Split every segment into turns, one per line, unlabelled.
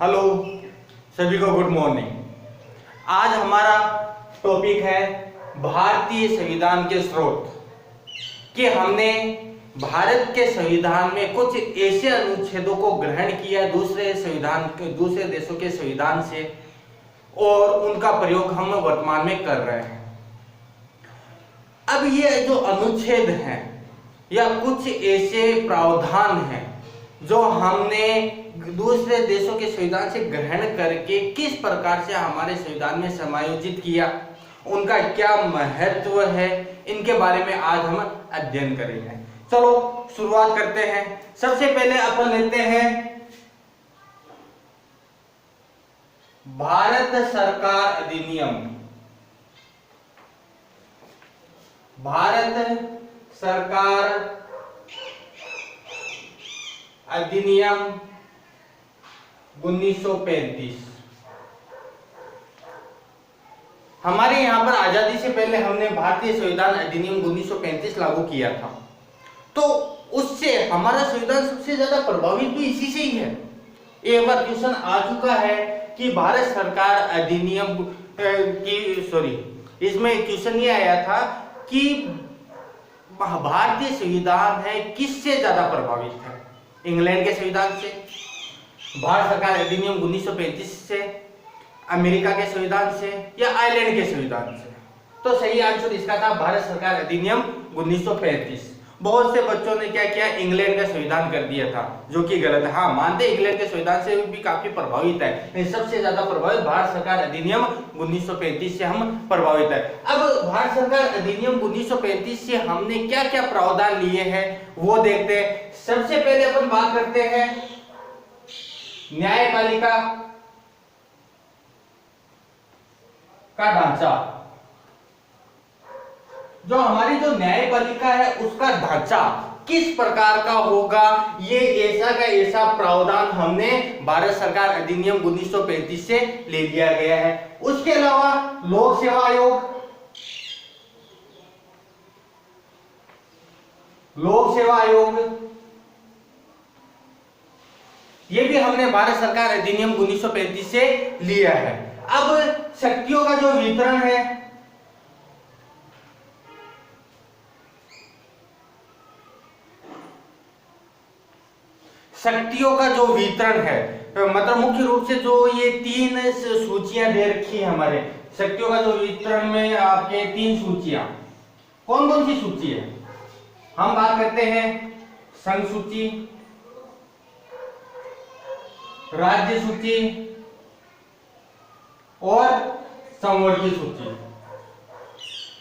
Hello सभी को good morning. आज हमारा टॉपिक है भारतीय संविधान के स्रोत। कि हमने भारत के संविधान में कुछ ऐसे अनुच्छेदों को ग्रहण किया दूसरे देशों के संविधान से और उनका प्रयोग हम वर्तमान में कर रहे हैं। अब ये जो अनुच्छेद हैं या कुछ ऐसे प्रावधान हैं जो हमने दूसरे देशों के संविधान से ग्रहण करके किस प्रकार से हमारे संविधान में समायोजित किया, उनका क्या महत्व है, इनके बारे में आज हम अध्ययन करेंगे। चलो शुरुआत करते हैं। सबसे पहले अपन लेते हैं भारत सरकार अधिनियम। भारत सरकार अधिनियम 1935। हमारे यहां पर आजादी से पहले हमने भारतीय संविधान अधिनियम 1935 लागू किया था, तो उससे हमारा संविधान सबसे ज्यादा प्रभावित भी इसी से ही है। एक बार क्वेश्चन आ चुका है कि भारत सरकार अधिनियम इसमें क्वेश्चन ये आया था कि भारतीय संविधान है किससे ज्यादा प्रभावित है, इंग्लैंड के संविधान से, भारत सरकार अधिनियम 1935 से, अमेरिका के संविधान से या आयरलैंड के संविधान से। तो सही आंसर इसका था भारत सरकार अधिनियम 1935। बहुत से बच्चों ने क्या किया, इंग्लैंड का संविधान कर दिया था, जो कि गलत है। हाँ, मानते इंग्लैंड के संविधान से भी काफी प्रभावित है, लेकिन सबसे ज्यादा प्रभावित भारत सरकार अधिनियम 1935 से हम प्रभावित है। अब भारत सरकार अधिनियम 1935 से हमने क्या क्या प्रावधान लिए हैं वो देखते हैं। सबसे पहले अपन बात करते हैं न्यायपालिका का ढांचा। जो हमारी जो न्यायपालिका है उसका ढांचा किस प्रकार का होगा, ये ऐसा का ऐसा प्रावधान हमने भारत सरकार अधिनियम 1935 से ले लिया गया है। उसके अलावा लोक सेवा आयोग, ये भी हमने भारत सरकार अधिनियम 1935 से लिया है। अब शक्तियों का जो वितरण है, मतलब मुख्य रूप से जो ये तीन सूचियां दे रखी है हमारे शक्तियों का जो वितरण में, आपके तीन सूचियां कौन कौन सी सूची है, हम बात करते हैं संघ सूची, राज्य सूची और संवर्ती सूची।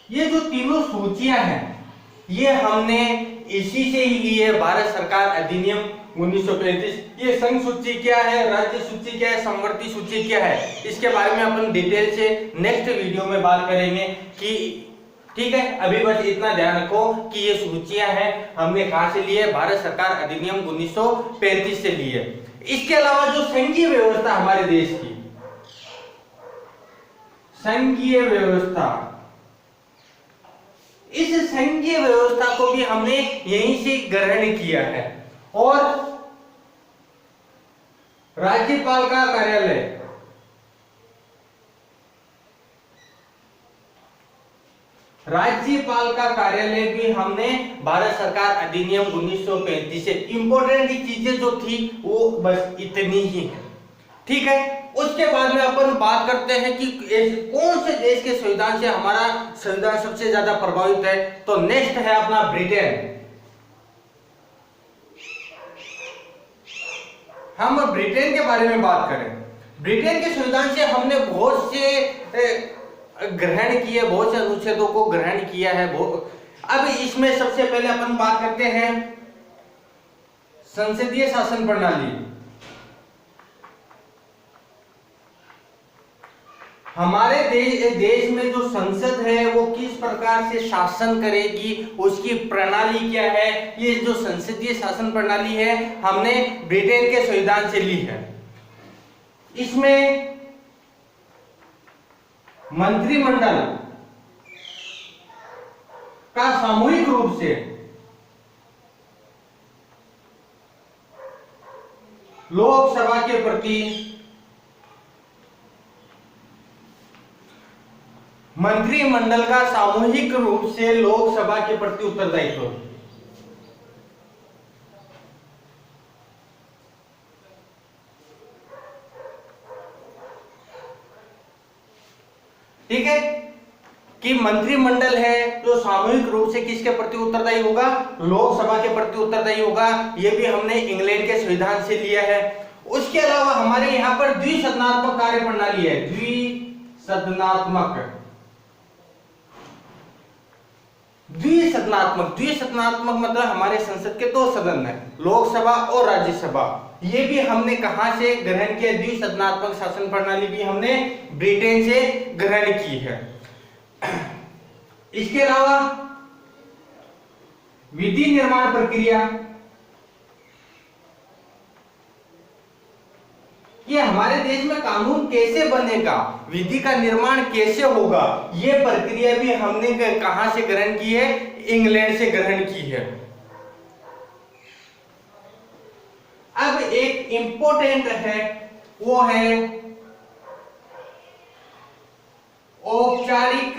ये जो तीनों सूचियां हैं ये हमने इसी से ही ली है, भारत सरकार अधिनियम 1935। ये संघ सूची क्या है, राज्य सूची क्या है, संवर्ती सूची क्या है, इसके बारे में अपन डिटेल से नेक्स्ट वीडियो में बात करेंगे कि ठीक है। अभी बस इतना ध्यान रखो कि ये सूचियां हैं हमने कहां से ली है, भारत सरकार अधिनियम 1935 से ली है। इसके अलावा जो संघीय व्यवस्था हमारे देश की, संघीय व्यवस्था, इस संघीय व्यवस्था को भी हमने यहीं से ग्रहण किया है। और राज्यपाल का कार्यालय, राज्यपाल का कार्यालय भी हमने भारत सरकार अधिनियम 1935 से। इंपॉर्टेंट चीजें जो थी वो बस इतनी ही है, ठीक है। उसके बाद में अपन बात करते हैं कि कौन से देश के संविधान से हमारा संविधान सबसे ज्यादा प्रभावित है। तो नेक्स्ट है अपना ब्रिटेन। हम ब्रिटेन के बारे में बात करें, ब्रिटेन के संविधान से हमने बहुत से ग्रहण किए, बहुत से अनुच्छेदों को ग्रहण किया है। अब इसमें सबसे पहले अपन बात करते हैं संसदीय शासन प्रणाली। हमारे देश में जो संसद है वो किस प्रकार से शासन करेगी, उसकी प्रणाली क्या है, ये जो संसदीय शासन प्रणाली है हमने ब्रिटेन के संविधान से ली है। इसमें मंत्रिमंडल का सामूहिक रूप से लोकसभा के प्रति मंत्रिमंडल का सामूहिक रूप से लोकसभा के प्रति उत्तरदायित्व। ठीक है कि मंत्रिमंडल है जो सामूहिक रूप से किसके प्रति उत्तरदायी होगा, लोकसभा के प्रति उत्तरदायी होगा। यह भी हमने इंग्लैंड के संविधान से लिया है। उसके अलावा हमारे यहाँ पर द्विसदनात्मक कार्य प्रणाली है। द्विसदनात्मक मतलब हमारे संसद के दो सदन है, लोकसभा और राज्यसभा। ये भी हमने कहां से ग्रहण किया, द्विसदनात्मक शासन प्रणाली भी हमने ब्रिटेन से ग्रहण की है। इसके अलावा विधि निर्माण प्रक्रिया, कि हमारे देश में कानून कैसे बनेगा, विधि का निर्माण कैसे होगा, यह प्रक्रिया भी हमने कहां से ग्रहण की है, इंग्लैंड से ग्रहण की है। अब एक इंपॉर्टेंट है, वो है औपचारिक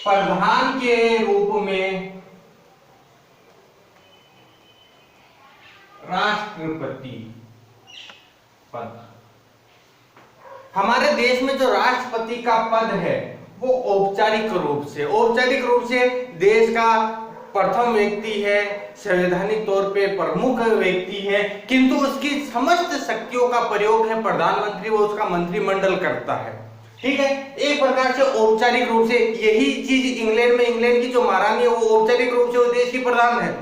प्रधान के रूप में राष्ट्रपति पद। हमारे देश में जो राष्ट्रपति का पद है वो औपचारिक रूप से देश का प्रथम व्यक्ति है, संवैधानिक तौर पे प्रमुख व्यक्ति है, किंतु उसकी समस्त शक्तियों का प्रयोग है प्रधानमंत्री, वो उसका मंत्रिमंडल करता है। ठीक है, एक प्रकार से औपचारिक रूप से यही चीज इंग्लैंड की जो महारानी है वो औपचारिक रूप से वो देश की प्रधान है,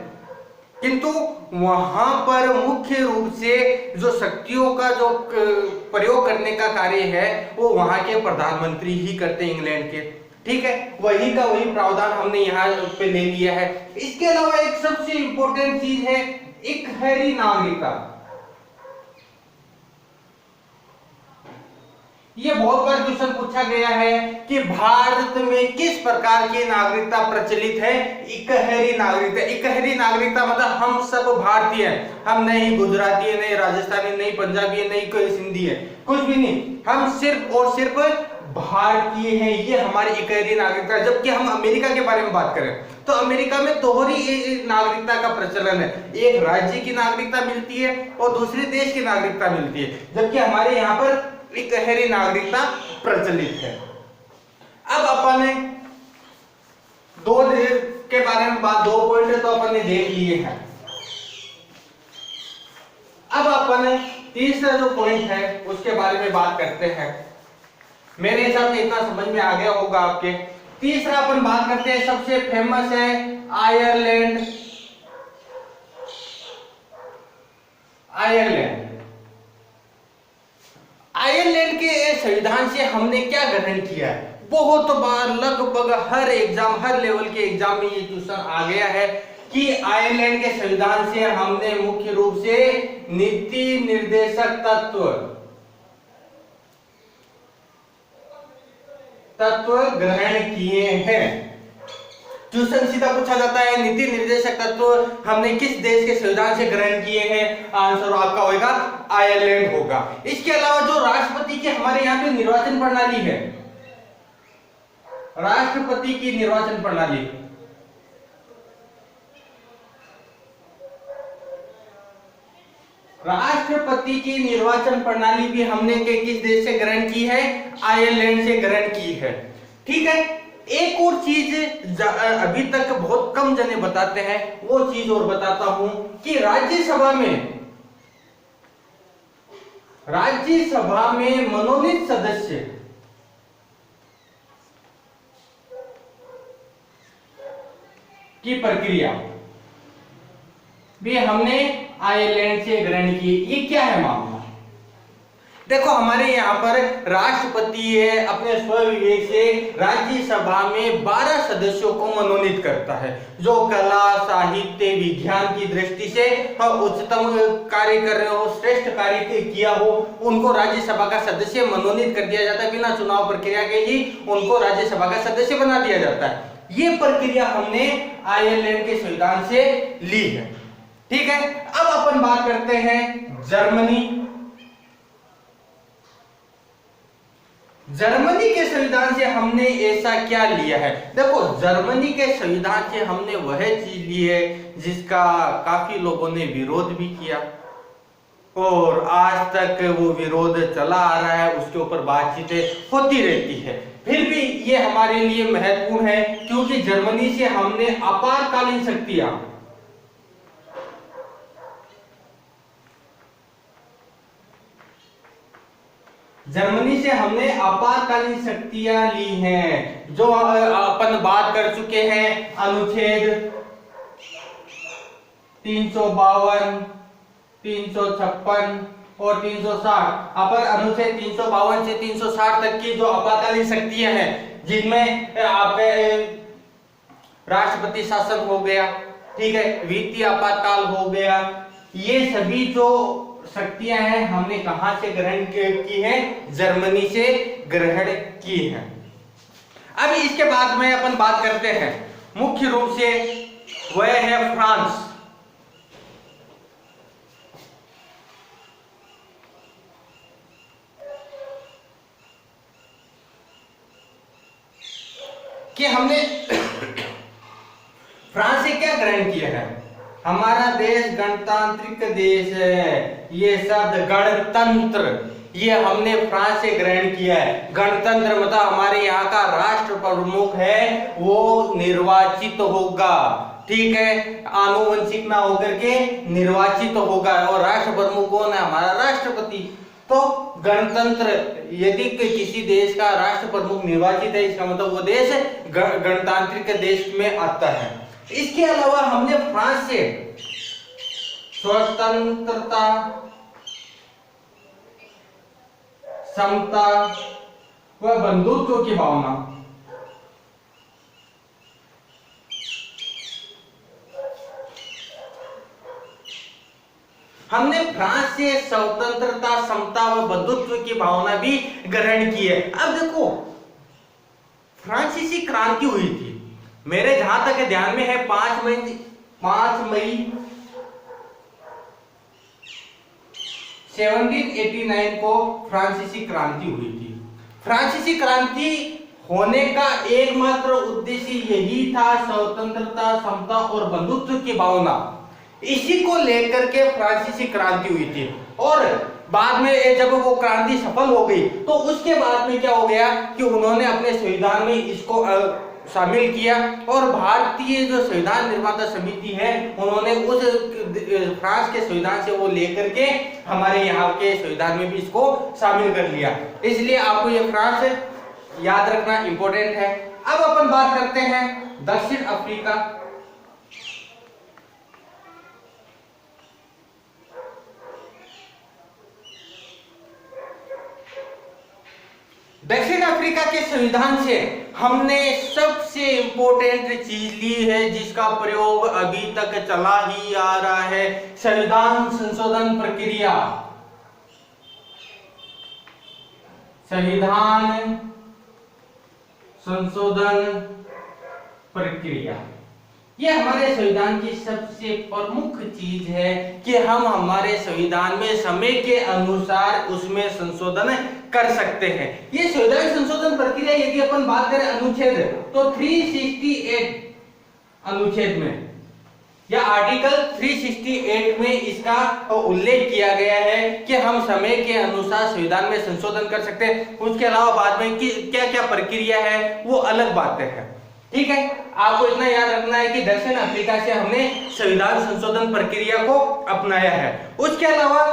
किंतु वहां पर मुख्य रूप से जो शक्तियों का जो प्रयोग करने का कार्य है वो वहां के प्रधानमंत्री ही करते हैं इंग्लैंड के। ठीक है, वही का वही प्रावधान हमने यहाँ पे ले लिया है। इसके अलावा एक सबसे इंपॉर्टेंट चीज है इकहरी नागरिकता। ये बहुत बार क्वेश्चन पूछा गया है कि भारत में किस प्रकार की नागरिकता प्रचलित है। इकहरी नागरिकता मतलब हम सब भारतीय हैं, हम नहीं गुजराती है, नहीं राजस्थानी, नहीं पंजाबी है, नहीं कोई सिंधी है, कुछ भी नहीं, हम सिर्फ और सिर्फ भारतीय हैं, ये हमारी इकहरी नागरिकता। जबकि हम अमेरिका के बारे में बात करें तो अमेरिका में दोहरी नागरिकता का प्रचलन है, एक राज्य की नागरिकता मिलती है और दूसरे देश की नागरिकता मिलती है, जबकि हमारे यहाँ पर इकहरी नागरिकता प्रचलित है। अब अपन ने दो देश के बारे में बात, दो पॉइंट तो अपन ने देख लिए हैं। अब अपन तीसरा जो पॉइंट है उसके बारे में बात करते हैं। मेरे हिसाब से इतना समझ में आ गया होगा आपके। तीसरा अपन बात करते हैं, सबसे फेमस है आयरलैंड। आयरलैंड के संविधान से हमने क्या ग्रहण किया है? बहुत बार लगभग हर एग्जाम, हर लेवल के एग्जाम में ये क्वेश्चन आ गया है कि आयरलैंड के संविधान से हमने मुख्य रूप से नीति निर्देशक तत्व ग्रहण किए हैं। क्वेश्चन सीधा पूछा जाता है नीति निर्देशक तत्व हमने किस देश के संविधान से ग्रहण किए हैं? आंसर आपका होगा आयरलैंड होगा। इसके अलावा जो राष्ट्रपति की हमारे यहाँ पे निर्वाचन प्रणाली है, राष्ट्रपति की निर्वाचन प्रणाली, राष्ट्रपति की निर्वाचन प्रणाली भी हमने किस देश से ग्रहण की है? आयरलैंड से ग्रहण की है। ठीक है, एक और चीज अभी तक बहुत कम जने बताते हैं, वो चीज और बताता हूं कि राज्यसभा में मनोनीत सदस्य की प्रक्रिया भी हमने आयरलैंड से ग्रहण की। ये क्या है मामला? देखो, हमारे यहाँ पर राष्ट्रपति है, अपने स्वविवेक से राज्यसभा में 12 सदस्यों को मनोनीत करता है, जो कला, साहित्य, विज्ञान की दृष्टि से उच्चतम कार्य कर रहे हो, श्रेष्ठ कार्य किया हो, उनको राज्यसभा का सदस्य मनोनीत कर दिया जाता है। बिना चुनाव प्रक्रिया के ही उनको राज्यसभा का सदस्य बना दिया जाता है। ये प्रक्रिया हमने आयरलैंड के संविधान से ली है। ठीक है, अब अपन बात करते हैं जर्मनी। जर्मनी के संविधान से हमने ऐसा क्या लिया है? देखो, जर्मनी के संविधान से हमने वह चीज ली है जिसका काफी लोगों ने विरोध भी किया और आज तक वो विरोध चला आ रहा है, उसके ऊपर बातचीतें होती रहती है। फिर भी ये हमारे लिए महत्वपूर्ण है क्योंकि जर्मनी से हमने आपातकालीन शक्तियां ली हैं, जो अपन बात कर चुके हैं अनुच्छेद 352, 356 और 360। अपन अनुच्छेद 352 से 360 तक की जो आपातकालीन शक्तियां हैं, जिनमें आपके राष्ट्रपति शासन हो गया, ठीक है, वित्तीय आपातकाल हो गया, ये सभी जो शक्तियां हैं हमने कहां से ग्रहण की है? जर्मनी से ग्रहण की है। अब इसके बाद में अपन बात करते हैं मुख्य रूप से वह है फ्रांस। कि हमने फ्रांस से क्या ग्रहण किया है? हमारा देश गणतांत्रिक देश है, ये शब्द गणतंत्र ये हमने फ्रांस से ग्रहण किया है। गणतंत्र मतलब हमारे यहाँ का राष्ट्र प्रमुख है वो निर्वाचित होगा, ठीक है, आनुवंशिक ना होकर के निर्वाचित होगा। और राष्ट्र प्रमुख कौन है? हमारा राष्ट्रपति। तो गणतंत्र, यदि किसी देश का राष्ट्र प्रमुख निर्वाचित है, इसका मतलब वो देश गणतांत्रिक देश में आता है। इसके अलावा हमने फ्रांस से स्वतंत्रता, समता व बंधुत्व की भावना, हमने फ्रांस से स्वतंत्रता, समता व बंधुत्व की भावना भी ग्रहण की है। अब देखो, फ्रांसीसी क्रांति हुई थी, मेरे जहां तक ध्यान में है 5 मई 1789 को फ्रांसीसी क्रांति हुई थी। फ्रांसीसी क्रांति होने का एकमात्र उद्देश्य यही था, स्वतंत्रता, समता और बंधुत्व की भावना, इसी को लेकर के फ्रांसीसी क्रांति हुई थी। और बाद में जब वो क्रांति सफल हो गई तो उसके बाद में क्या हो गया कि उन्होंने अपने संविधान में इसको शामिल किया और भारतीय जो संविधान निर्माता समिति है उन्होंने उस फ्रांस के संविधान से वो लेकर के हमारे यहाँ के संविधान में भी इसको शामिल कर लिया। इसलिए आपको ये फ्रांस याद रखना इंपॉर्टेंट है। अब अपन बात करते हैं दक्षिण अफ्रीका। दक्षिण अफ्रीका के संविधान से हमने सबसे इंपॉर्टेंट चीज ली है जिसका प्रयोग अभी तक चला ही आ रहा है, संविधान संशोधन प्रक्रिया। संविधान संशोधन प्रक्रिया ये हमारे संविधान की सबसे प्रमुख चीज है कि हम हमारे संविधान में समय के अनुसार उसमें संशोधन कर सकते हैं। ये संविधान संशोधन प्रक्रिया यदि अपन बात करें अनुच्छेद तो 368 अनुच्छेद में या आर्टिकल 368 में इसका उल्लेख किया गया है कि हम समय के अनुसार संविधान में संशोधन कर सकते हैं। उसके अलावा बाद में कि क्या क्या प्रक्रिया है वो अलग बातें हैं, ठीक है। आपको इतना याद रखना है कि दक्षिण अफ्रीका से हमने संविधान संशोधन प्रक्रिया को अपनाया है। उसके अलावा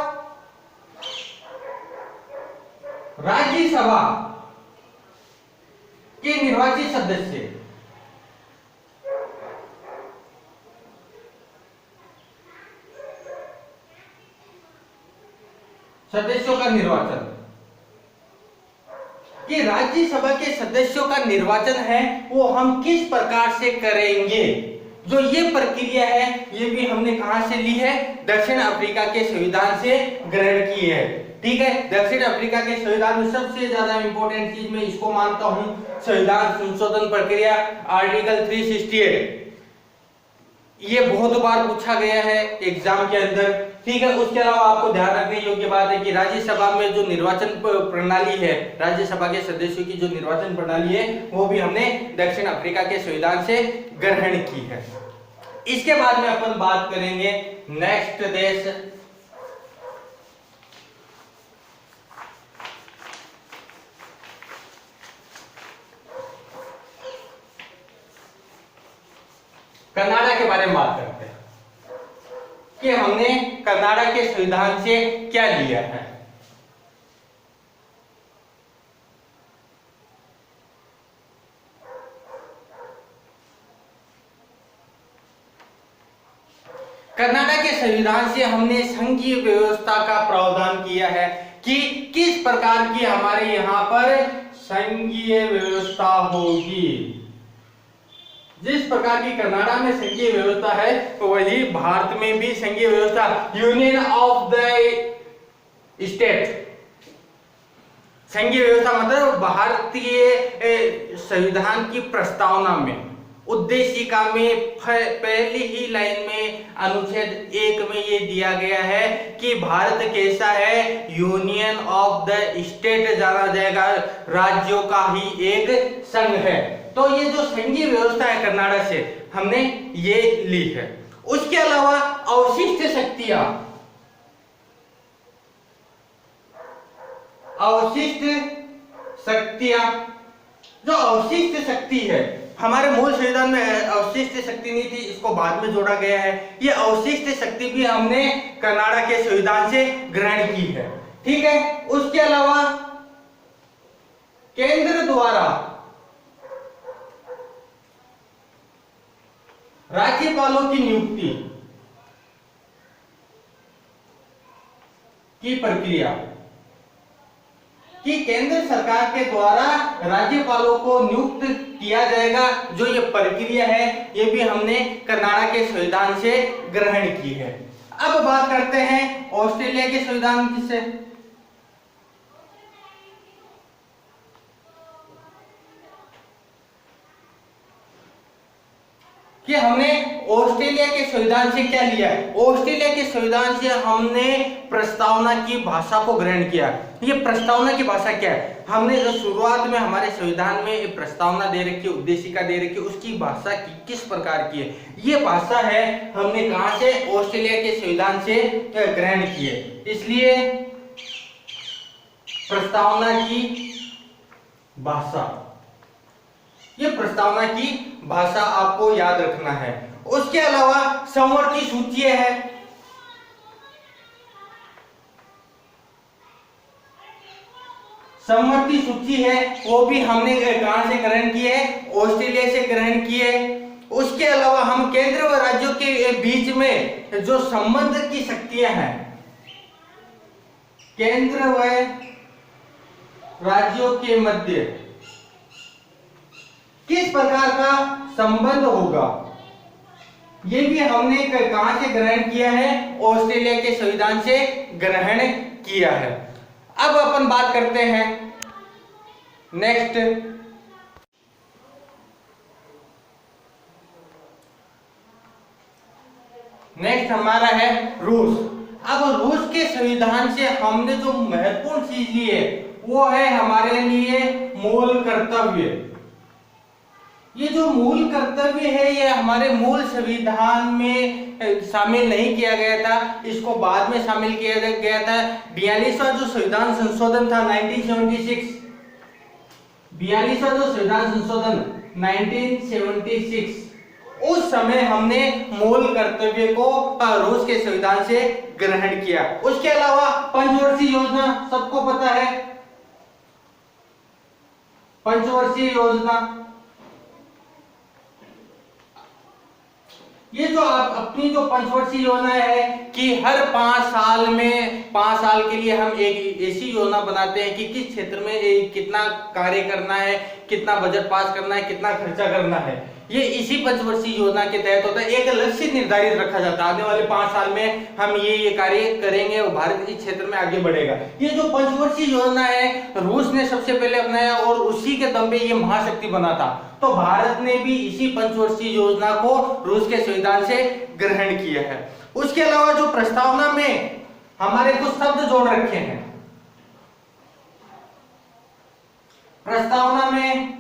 राज्यसभा के निर्वाचित सदस्यों का निर्वाचन, कि राज्यसभा के सदस्यों का निर्वाचन है वो हम किस प्रकार से करेंगे, जो ये प्रक्रिया है ये भी हमने कहां से ली है? दक्षिण अफ्रीका के संविधान से ग्रहण की है, ठीक है। दक्षिण अफ्रीका के संविधान में सबसे ज्यादा इंपॉर्टेंट चीज मैं इसको मानता हूं संविधान संशोधन प्रक्रिया आर्टिकल 368। ये बहुत बार पूछा गया है एग्जाम के अंदर, ठीक है। उसके अलावा आपको ध्यान रखने योग्य बात है कि राज्यसभा में जो निर्वाचन प्रणाली है, राज्यसभा के सदस्यों की जो निर्वाचन प्रणाली है, वो भी हमने दक्षिण अफ्रीका के संविधान से ग्रहण की है। इसके बाद में अपन बात करेंगे नेक्स्ट देश, कनाडा के बारे में बात करते हैं कि हमने कनाडा के संविधान से क्या लिया है। कनाडा के संविधान से हमने संघीय व्यवस्था का प्रावधान किया है कि किस प्रकार की हमारे यहाँ पर संघीय व्यवस्था होगी। जिस प्रकार की कनाडा में संघीय व्यवस्था है, वही भारत में भी संघीय व्यवस्था, यूनियन ऑफ द स्टेट। संघीय व्यवस्था मतलब भारतीय संविधान की प्रस्तावना में उद्देशिका में पहली ही लाइन में अनुच्छेद 1 में ये दिया गया है कि भारत कैसा है, यूनियन ऑफ द स्टेट जाना जाएगा, राज्यों का ही एक संघ है। तो ये जो संघीय व्यवस्था है कनाडा से हमने ये ली है। उसके अलावा अवशिष्ट शक्तियां, जो अवशिष्ट शक्ति है, हमारे मूल संविधान में अवशिष्ट शक्ति नहीं थी, इसको बाद में जोड़ा गया है। ये अवशिष्ट शक्ति भी हमने कनाडा के संविधान से ग्रहण की है, ठीक है। उसके अलावा केंद्र द्वारा राज्यपालों की नियुक्ति की प्रक्रिया, कि केंद्र सरकार के द्वारा राज्यपालों को नियुक्त किया जाएगा, जो ये प्रक्रिया है, ये भी हमने कनाडा के संविधान से ग्रहण की है। अब बात करते हैं ऑस्ट्रेलिया के संविधान से। कि हमने ऑस्ट्रेलिया के संविधान से क्या लिया है। ऑस्ट्रेलिया के संविधान से हमने प्रस्तावना की भाषा को ग्रहण किया। ये प्रस्तावना की भाषा क्या है, हमने जो शुरुआत में हमारे संविधान में प्रस्तावना दे रखी है, उद्देशिका दे रखी है, उसकी भाषा किस प्रकार की है, ये भाषा है हमने कहां से, ऑस्ट्रेलिया के संविधान से ग्रहण की है। इसलिए प्रस्तावना की भाषा, ये प्रस्तावना की भाषा आपको याद रखना है। उसके अलावा समवर्ती सूची है, समवर्ती सूची है, वो भी हमने कहां से ग्रहण की है, ऑस्ट्रेलिया से ग्रहण की है। उसके अलावा हम केंद्र व राज्यों के बीच में जो संबंध की शक्तियां हैं, केंद्र व राज्यों के मध्य किस प्रकार का संबंध होगा, ये भी हमने कहां से ग्रहण किया है, ऑस्ट्रेलिया के संविधान से ग्रहण किया है। अब अपन बात करते हैं नेक्स्ट हमारा है रूस। अब रूस के संविधान से हमने जो महत्वपूर्ण चीज ली है, वो है हमारे लिए मूल कर्तव्य। ये जो मूल कर्तव्य है, ये हमारे मूल संविधान में शामिल नहीं किया गया था, इसको बाद में शामिल किया गया था। 42वां जो संविधान संशोधन था 1976, 42वां जो संविधान संशोधन 1976, उस समय हमने मूल कर्तव्य को रूस के संविधान से ग्रहण किया। उसके अलावा पंचवर्षीय योजना, सबको पता है पंचवर्षीय योजना, ये जो अपनी जो पंचवर्षीय योजना है कि हर 5 साल में 5 साल के लिए हम एक ऐसी योजना बनाते हैं कि किस क्षेत्र में कितना कार्य करना है, कितना बजट पास करना है, कितना खर्चा करना है। ये इसी पंचवर्षीय योजना के तहत होता है। एक लक्ष्य निर्धारित रखा जाता है, आने वाले 5 साल में हम ये कार्य करेंगे और भारत इस क्षेत्र में आगे बढ़ेगा। ये जो पंचवर्षीय योजना है रूस ने सबसे पहले अपनाया और उसी के दम पे ये महाशक्ति बना था। तो भारत ने भी इसी पंचवर्षीय योजना को रूस के संविधान से ग्रहण किया है। उसके अलावा जो प्रस्तावना में हमारे कुछ शब्द जोड़ रखे हैं, प्रस्तावना में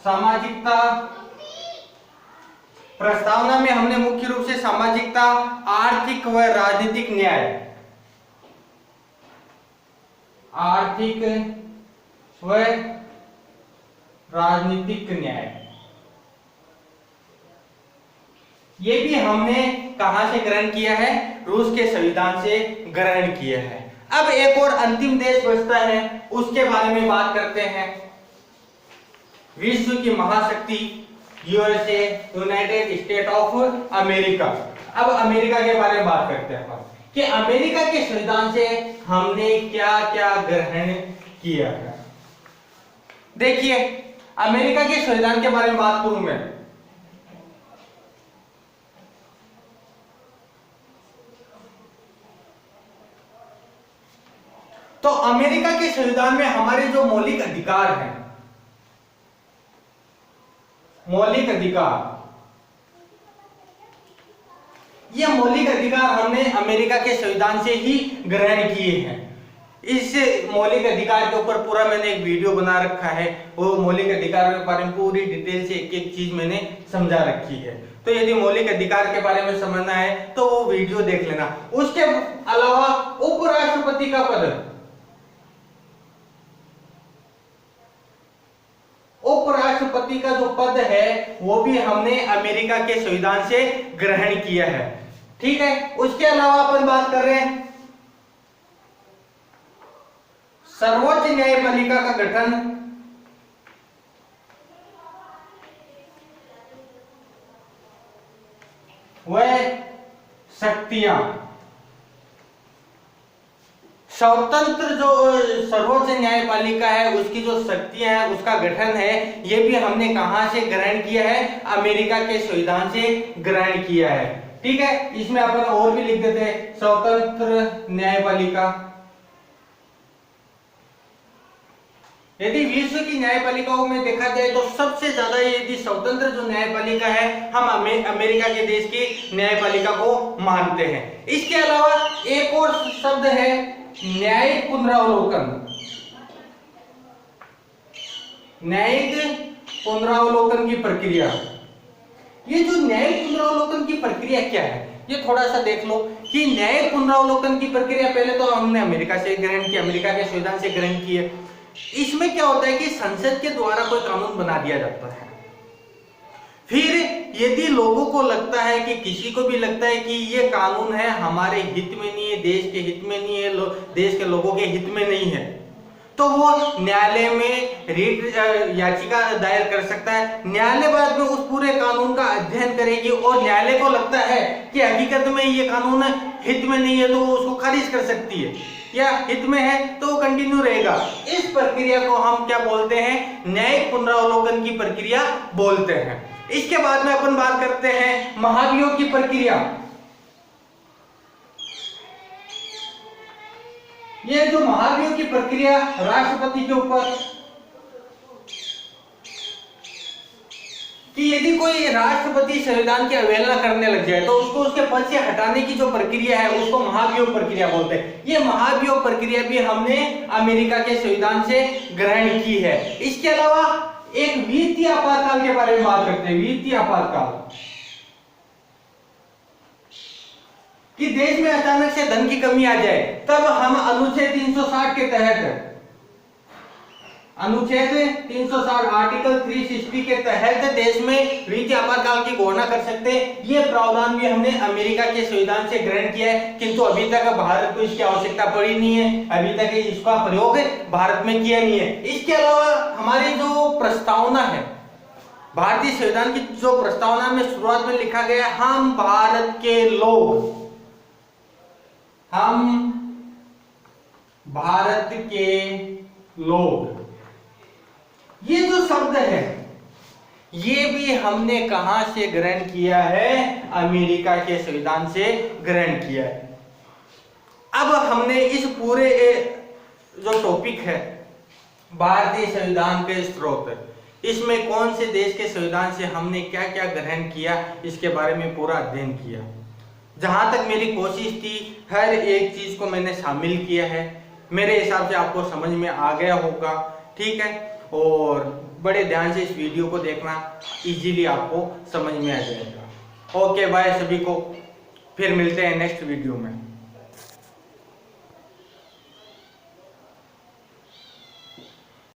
सामाजिकता, प्रस्तावना में हमने मुख्य रूप से सामाजिकता, आर्थिक व राजनीतिक न्याय, आर्थिक व राजनीतिक न्याय, ये भी हमने कहां से ग्रहण किया है? रूस के संविधान से ग्रहण किया है। अब एक और अंतिम देश बचता है, उसके बारे में बात करते हैं। विश्व की महाशक्ति USA, United state of America. अब अमेरिका के बारे में बात करते हैं कि अमेरिका के संविधान से हमने क्या क्या ग्रहण किया है। देखिए, अमेरिका के संविधान के बारे में बात करूं मैं, तो अमेरिका के संविधान में हमारे जो मौलिक अधिकार हैं, मौलिक अधिकार, ये मौलिक अधिकार हमने अमेरिका के संविधान से ही ग्रहण किए हैं। इस मौलिक अधिकार के ऊपर पूरा मैंने एक वीडियो बना रखा है, वो मौलिक अधिकार के बारे में पूरी डिटेल से एक एक चीज मैंने समझा रखी है। तो यदि मौलिक अधिकार के बारे में समझना है तो वो वीडियो देख लेना। उसके अलावा उपराष्ट्रपति का पद, उपराष्ट्रपति का जो पद है वो भी हमने अमेरिका के संविधान से ग्रहण किया है। ठीक है, उसके अलावा अपन बात कर रहे हैं सर्वोच्च न्यायपालिका का गठन, वह शक्तियां, स्वतंत्र जो सर्वोच्च न्यायपालिका है उसकी जो शक्तियां हैं उसका गठन है, ये भी हमने कहां से ग्रहण किया है? अमेरिका के संविधान से ग्रहण किया है। ठीक है, इसमें अपन और भी लिख देते हैं स्वतंत्र न्यायपालिका। यदि विश्व की न्यायपालिकाओं में देखा जाए तो सबसे ज्यादा यदि स्वतंत्र जो न्यायपालिका है हम अमेरिका के देश की न्यायपालिका को मानते हैं। इसके अलावा एक और शब्द है न्यायिक पुनरावलोकन। न्यायिक पुनरावलोकन की प्रक्रिया, ये जो न्यायिक पुनरावलोकन की प्रक्रिया क्या है ये थोड़ा सा देख लो कि न्यायिक पुनरावलोकन की प्रक्रिया पहले तो हमने अमेरिका से ग्रहण की, अमेरिका के संविधान से ग्रहण की है। इसमें क्या होता है कि संसद के द्वारा कोई कानून बना दिया जाता है, फिर यदि लोगों को लगता है कि किसी को भी लगता है कि ये कानून है हमारे हित में नहीं है, देश के हित में नहीं है, देश के लोगों के हित में नहीं है, तो वो न्यायालय में रिट याचिका दायर कर सकता है। न्यायालय बाद में उस पूरे कानून का अध्ययन करेगी और न्यायालय को लगता है कि हकीकत में ये कानून हित में नहीं है तो वो उसको खारिज कर सकती है, या हित में है तो वो कंटिन्यू रहेगा। इस प्रक्रिया को हम क्या बोलते हैं? न्यायिक पुनरावलोकन की प्रक्रिया बोलते हैं। इसके बाद में अपन बात करते हैं महाभियोग की प्रक्रिया। ये जो महाभियोग की प्रक्रिया राष्ट्रपति के ऊपर, कि यदि कोई राष्ट्रपति संविधान की अवहेलना करने लग जाए तो उसको उसके पद से हटाने की जो प्रक्रिया है उसको महाभियोग प्रक्रिया बोलते हैं। ये महाभियोग प्रक्रिया भी हमने अमेरिका के संविधान से ग्रहण की है। इसके अलावा एक वित्तीय आपातकाल के बारे में बात करते हैं। वित्तीय आपातकाल, कि देश में अचानक से धन की कमी आ जाए तब हम अनुच्छेद 360 के तहत, अनुच्छेद 360 आर्टिकल 360 के तहत देश में वित्तीय आपातकाल की घोषणा कर सकते हैं। ये प्रावधान भी हमने अमेरिका के संविधान से ग्रहण किया है, किंतु अभी तक भारत को इसकी आवश्यकता पड़ी नहीं है, अभी तक इसका प्रयोग भारत में किया नहीं है। इसके अलावा हमारी जो प्रस्तावना है, भारतीय संविधान की जो प्रस्तावना में शुरुआत में लिखा गया हम भारत के लोग, हम भारत के लोग, ये जो शब्द है ये भी हमने कहां से ग्रहण किया है? अमेरिका के संविधान से ग्रहण किया है। अब हमने इस पूरे जो टॉपिक है भारतीय संविधान के स्रोत, इसमें कौन से देश के संविधान से हमने क्या क्या ग्रहण किया, इसके बारे में पूरा अध्ययन किया। जहां तक मेरी कोशिश थी हर एक चीज को मैंने शामिल किया है। मेरे हिसाब से आपको समझ में आ गया होगा, ठीक है। और बड़े ध्यान से इस वीडियो को देखना, इजीली आपको समझ में आ जाएगा। ओके बाय सभी को, फिर मिलते हैं नेक्स्ट वीडियो में।